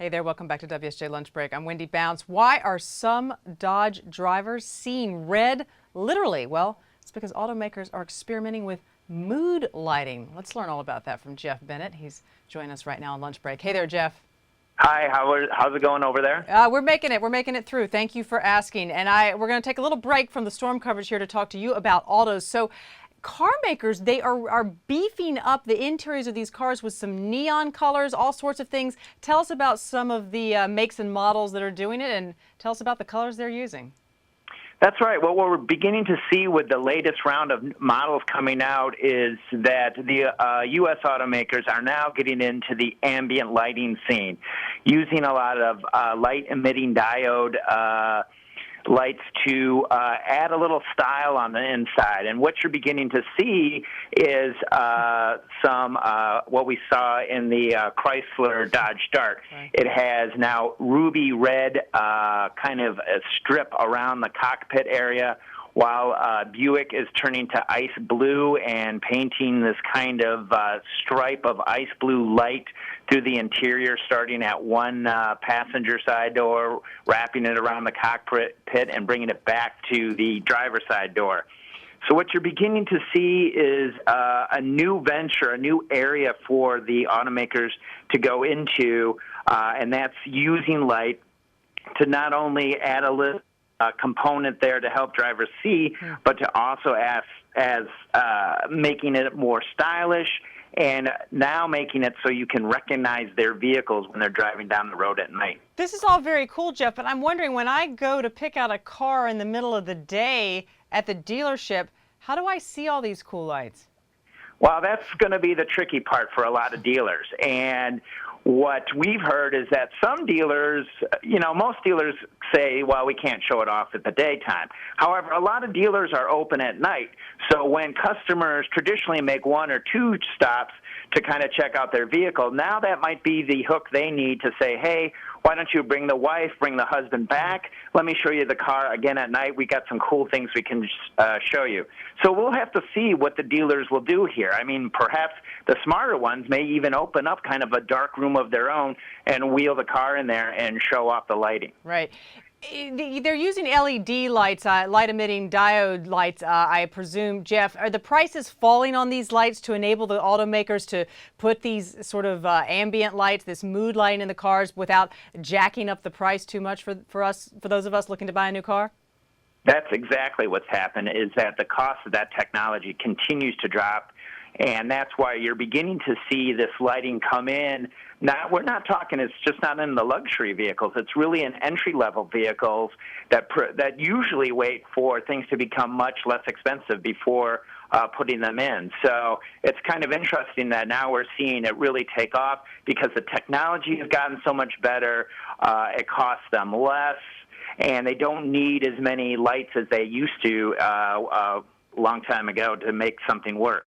Hey there, welcome back to WSJ Lunch Break. I'm Wendy Bounce. Why are some Dodge drivers seeing red literally? Well, it's because automakers are experimenting with mood lighting. Let's learn all about that from Jeff Bennett. He's joining us right now on Lunch Break. Hey there, Jeff. Hi, how's it going over there? We're making it through. Thank you for asking. And we're going to take a little break from the storm coverage here to talk to you about autos. So car makers, they are beefing up the interiors of these cars with some neon colors, all sorts of things. Tell us about some of the makes and models that are doing it, and tell us about the colors they're using. That's right. What we're beginning to see with the latest round of models coming out is that the U.S. automakers are now getting into the ambient lighting scene, using a lot of light-emitting diode lights to add a little style on the inside. And what you're beginning to see is some what we saw in the Chrysler Dodge Dart. Right. It has now ruby red kind of a strip around the cockpit area, while Buick is turning to ice blue and painting this kind of stripe of ice blue light through the interior, starting at one passenger side door, wrapping it around the cockpit and bringing it back to the driver's side door. So what you're beginning to see is a new venture, a new area for the automakers to go into, and that's using light to not only add a little component there to help drivers see, but to also as making it more stylish and now making it so you can recognize their vehicles when they're driving down the road at night. This is all very cool, Jeff, but I'm wondering, when I go to pick out a car in the middle of the day at the dealership, how do I see all these cool lights? Well, that's going to be the tricky part for a lot of dealers. And what we've heard is that some dealers, most dealers say, well, we can't show it off at the daytime. However, a lot of dealers are open at night. So when customers traditionally make one or two stops to kind of check out their vehicle, now that might be the hook they need to say, hey, why don't you bring the wife, bring the husband back? Let me show you the car again at night. We got some cool things we can show you. So we'll have to see what the dealers will do here. I mean, perhaps the smarter ones may even open up kind of a dark room of their own and wheel the car in there and show off the lighting. Right. They're using LED lights, light-emitting diode lights, I presume. Jeff, are the prices falling on these lights to enable the automakers to put these sort of ambient lights, this mood lighting in the cars, without jacking up the price too much for those of us looking to buy a new car? That's exactly what's happened, is that the cost of that technology continues to drop. And that's why you're beginning to see this lighting come in. Now, we're not talking, it's just not in the luxury vehicles. It's really in entry-level vehicles that usually wait for things to become much less expensive before putting them in. So it's kind of interesting that now we're seeing it really take off because the technology has gotten so much better. It costs them less, and they don't need as many lights as they used to a long time ago to make something work.